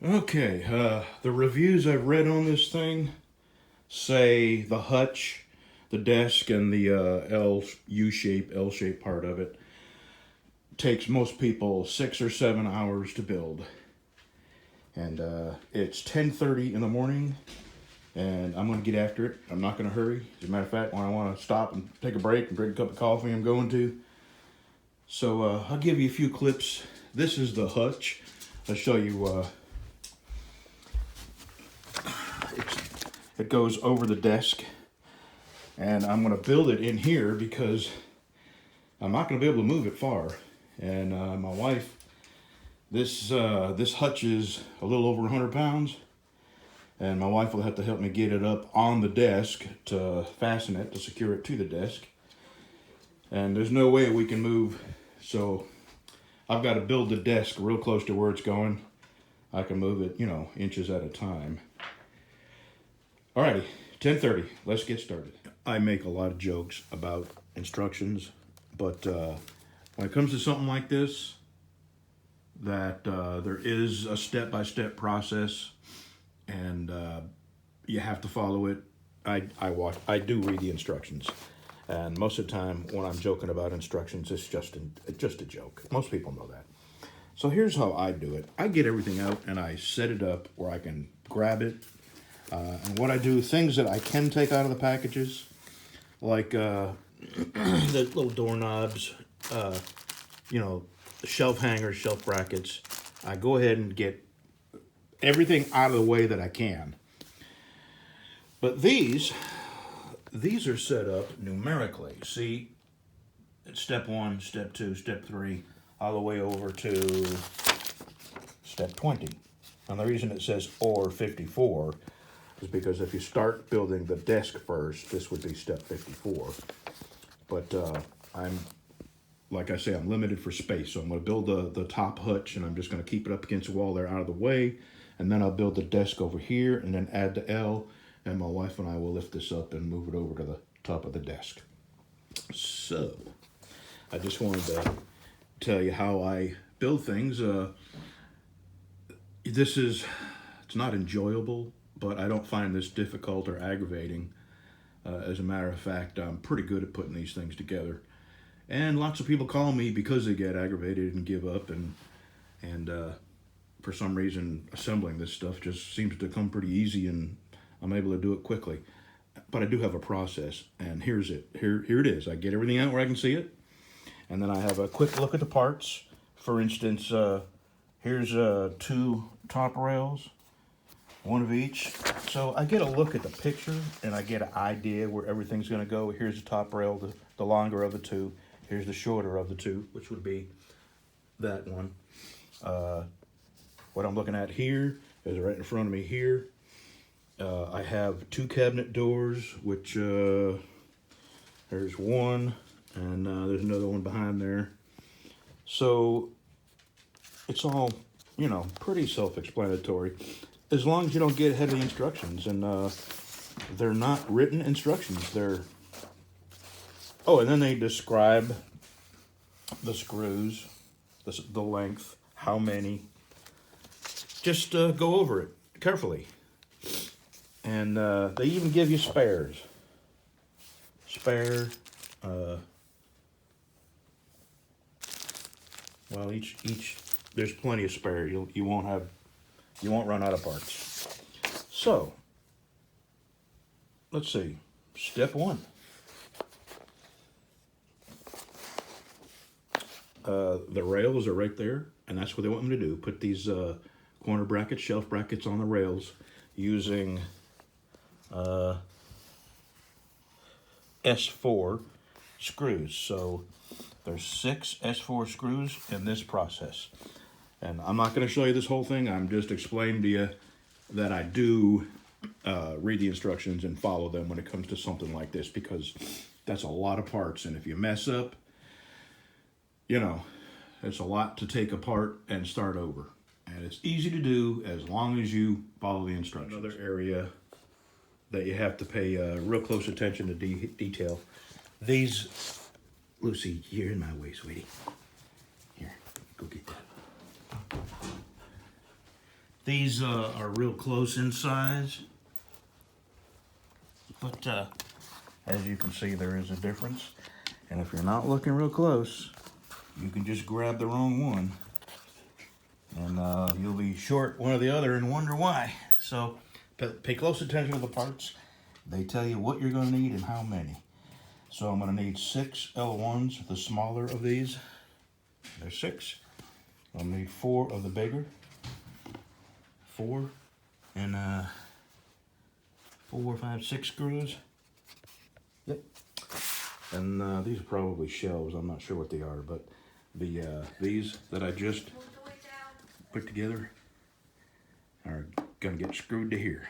Okay, the reviews I've read on this thing say the hutch, the desk, and the L shape part of it takes most people 6 or 7 hours to build. And it's 10:30 in the morning, and I'm going to get after it. I'm not going to hurry. As a matter of fact, when I want to stop and take a break and drink a cup of coffee, I'm going to. So I'll give you a few clips. This is the hutch. I'll show you. It goes over the desk, and I'm going to build it in here because I'm not going to be able to move it far. And my wife, this hutch is a little over 100 pounds, and my wife will have to help me get it up on the desk to fasten it, to secure it to the desk. And there's no way we can move, so I've got to build the desk real close to where it's going. I can move it, inches at a time. Alrighty, 10:30, let's get started. I make a lot of jokes about instructions, but when it comes to something like this, that there is a step-by-step process, and you have to follow it. I do read the instructions, and most of the time when I'm joking about instructions, it's just a joke. Most people know that. So here's how I do it. I get everything out and I set it up where I can grab it. And what I do, things that I can take out of the packages, like the little doorknobs, the shelf hangers, shelf brackets, I go ahead and get everything out of the way that I can. But these are set up numerically. See, it's step 1, step 2, step 3, all the way over to step 20. And the reason it says or 54 is because if you start building the desk first, this would be step 54. But like I say, I'm limited for space. So I'm going to build the top hutch, and I'm just going to keep it up against the wall there out of the way. And then I'll build the desk over here and then add the L. And my wife and I will lift this up and move it over to the top of the desk. So I just wanted to tell you how I build things. It's not enjoyable, but I don't find this difficult or aggravating. As a matter of fact, I'm pretty good at putting these things together. And lots of people call me because they get aggravated and give up, and for some reason assembling this stuff just seems to come pretty easy, and I'm able to do it quickly. But I do have a process, and here it is. I get everything out where I can see it, and then I have a quick look at the parts. For instance, here's 2 top rails, 1 of each. So I get a look at the picture and I get an idea where everything's going to go. Here's the top rail, the longer of the 2. Here's the shorter of the 2, which would be that one. What I'm looking at here is right in front of me here. I have 2 cabinet doors, which there's one, and there's another one behind there. So it's all, pretty self-explanatory, as long as you don't get ahead of the instructions. And they're not written instructions. And then they describe the screws, the length, how many. Just go over it carefully. And they even give you spares. Well, each there's plenty of spare. You won't run out of parts. So let's see. Step 1. The rails are right there, and that's what they want me to do. Put these corner brackets, shelf brackets on the rails using S4 screws. So there's 6 S4 screws in this process. And I'm not going to show you this whole thing. I'm just explaining to you that I do read the instructions and follow them when it comes to something like this, because that's a lot of parts. And if you mess up, it's a lot to take apart and start over. And it's easy to do as long as you follow the instructions. Another area that you have to pay real close attention to detail. These, Lucy, you're in my way, sweetie. Here, go get that. These are real close in size, but as you can see, there is a difference. And if you're not looking real close, you can just grab the wrong one, and you'll be short one or the other and wonder why. So pay close attention to the parts. They tell you what you're going to need and how many. So I'm going to need 6 L1s, the smaller of these. There's 6. I'll need 4 of the bigger. 4 and 4, 5, 6 screws. Yep. And these are probably shelves. I'm not sure what they are, but these that I just put together are gonna get screwed to here.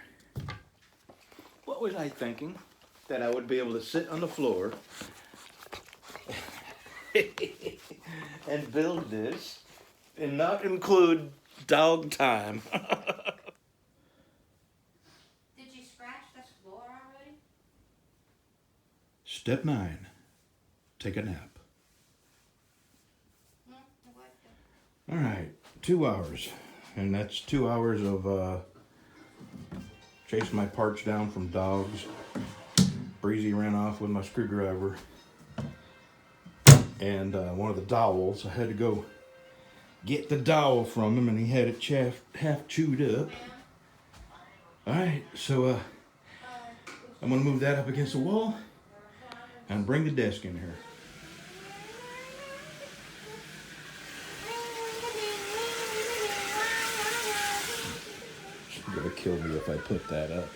What was I thinking? That I would be able to sit on the floor and build this and not include dog time. Did you scratch the floor already? Step 9, take a nap. All right, 2 hours, and that's 2 hours of chasing my parts down from dogs. Breezy ran off with my screwdriver and one of the dowels. I had to go get the dowel from him, and he had it half chewed up. All right, so I'm gonna move that up against the wall and bring the desk in here. She's gonna kill me if I put that up.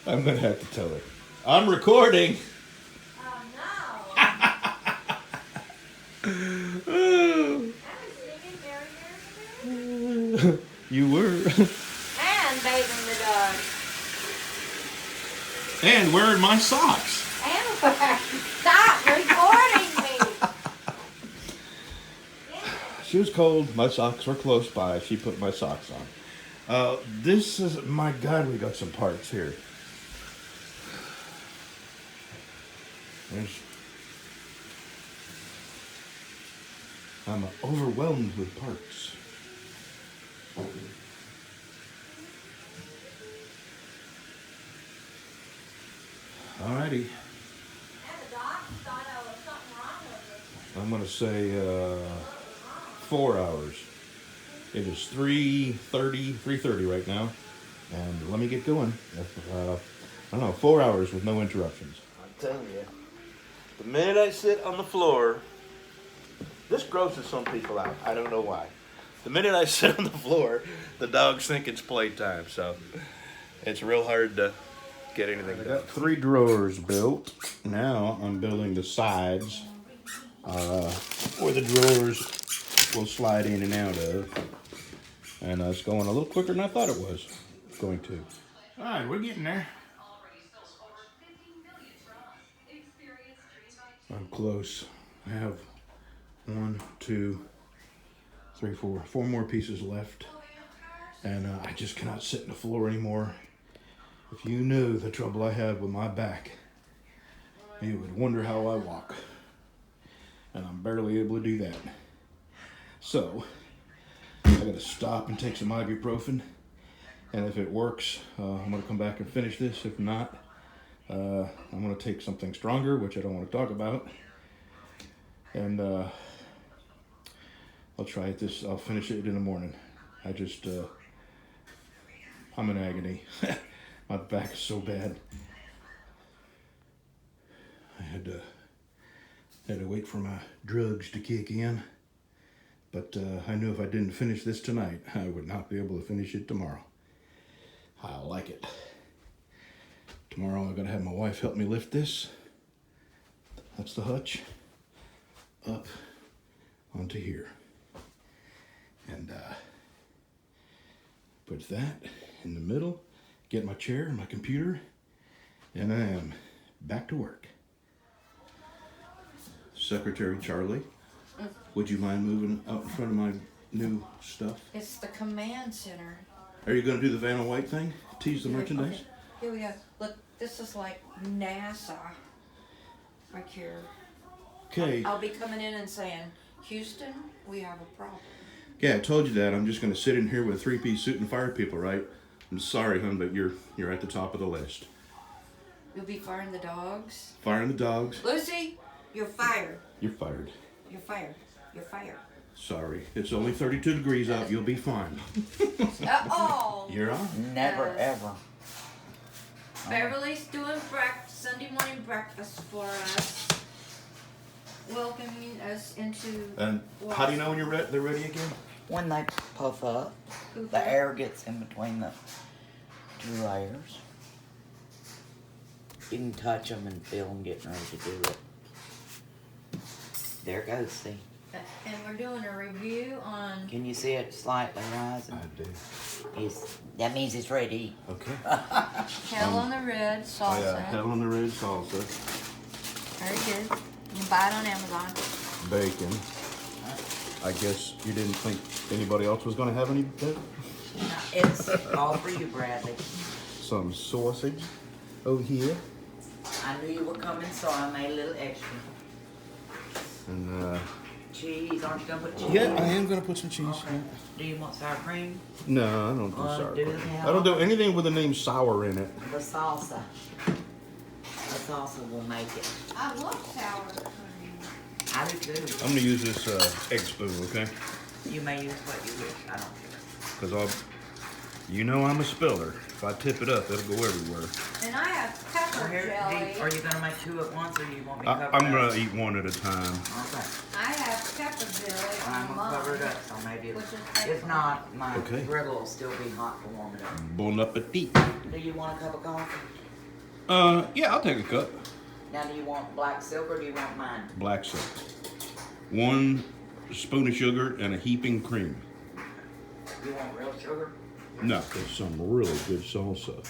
I'm gonna have to tell her. I'm recording. Oh no! I was singing very. You were. And bathing the dog. And wearing my socks. And stop recording me. She was cold. My socks were close by. She put my socks on. This is, my God, we got some parts here. I'm overwhelmed with parts. Alrighty. And the doc thought there was something wrong with it. I'm gonna say 4 hours. It is 3:30 right now, and let me get going. I don't know, 4 hours with no interruptions. I'm telling you, the minute I sit on the floor, this grosses some people out. I don't know why. The minute I sit on the floor, the dogs think it's playtime, so it's real hard to get anything done. I got 3 drawers built. Now I'm building the sides where the drawers will slide in and out of. And it's going a little quicker than I thought it was going to. All right, we're getting there. I'm close. I have 1, 2, 3, 4 more pieces left. And I just cannot sit on the floor anymore. If you knew the trouble I have with my back, you would wonder how I walk. And I'm barely able to do that. So, I gotta stop and take some ibuprofen, and if it works, I'm gonna come back and finish this. If not, I'm gonna take something stronger, which I don't want to talk about, and I'll try it I'll finish it in the morning. I'm in agony. My back is so bad. I had to wait for my drugs to kick in. But I knew if I didn't finish this tonight, I would not be able to finish it tomorrow. I like it. Tomorrow I'm going to have my wife help me lift this. That's the hutch. Up onto here. And put that in the middle. Get my chair and my computer. And I am back to work. Secretary Charlie. Would you mind moving out in front of my new stuff? It's the command center. Are you going to do the Vanna White thing? Tease the merchandise? Okay. Here we go. Look, this is like NASA right here. Okay. I'll be coming in and saying, Houston, we have a problem. Yeah, I told you that. I'm just gonna sit in here with a 3-piece suit and fire people, right? I'm sorry, hon, but you're at the top of the list. You'll be firing the dogs. Firing the dogs. Lucy, you're fired. You're fired. You're fired. You're fired. Sorry. It's only 32 degrees out. You'll be fine. Oh. You're on. Never, Uh, ever. Beverly's doing Sunday morning breakfast for us. Welcoming us into. And how do you know when they're ready again? When they puff up, the air gets in between the two layers. You can touch them and feel them getting ready to do it. There goes, see. And we're doing a review on. Can you see it slightly rising? do. That means it's ready to eat. Okay. Hell on the Red salsa. Oh, yeah. Hell on the red salsa. Very good. You can buy it on Amazon. Bacon. I guess you didn't think anybody else was going to have any of that? It's all for you, Bradley. Some sausage over here. I knew you were coming, so I made a little extra. And, Cheese, aren't you gonna put cheese? yeah, I am going to put some cheese. Okay. Do you want sour cream? No, I don't do Well, sour do cream. the I don't do anything with the name sour in it. The salsa. The salsa will make it. I love sour cream. I do too. I'm going to use this egg spoon, okay? You may use what you wish. I don't care. Because you know I'm a spiller. If I tip it up, it'll go everywhere. And I have Well, pepper here, jelly. are you gonna make two at once, or do you want me to cover I'm it going up? to eat one at a time. Okay. I have pepper jelly I'm on gonna cover it mine. up, so maybe Which is if excellent. not, my Okay. griddle will still be hot to warm it up. Bon appetit. Do you want a cup of coffee? Yeah, I'll take a cup. Now, do you want black silk or do you want mine? Black salt. 1 spoon of sugar and a heaping cream. You want real sugar? No, it's some really good salsa.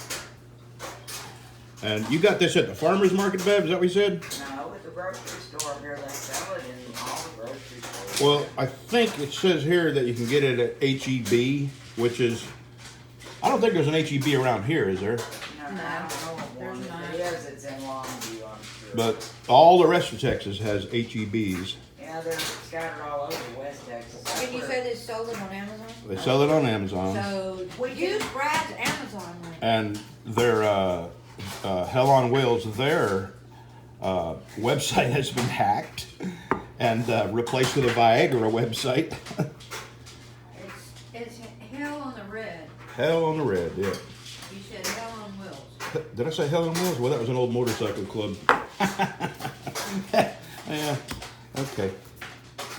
And you got this at the farmer's market, Bev? Is that what you said? No, at the grocery store up here, they sell it in all the grocery stores. Well, I think it says here that you can get it at HEB, which is... I don't think there's an HEB around here, is there? No, I don't know of there's one. not. If it is, it's in Longview, I'm sure. But all the rest of Texas has HEBs. Yeah, they're scattered all over West Texas. That's Can you where- say they sold it on Amazon? They sell it on Amazon. So use Brad's Amazon link. And their Hell on Wheels, their website has been hacked and replaced with a Viagra website. It's Hell on the Red. Hell on the Red, yeah. You said Hell on Wheels. Did I say Hell on Wheels? Well, that was an old motorcycle club. Yeah, okay.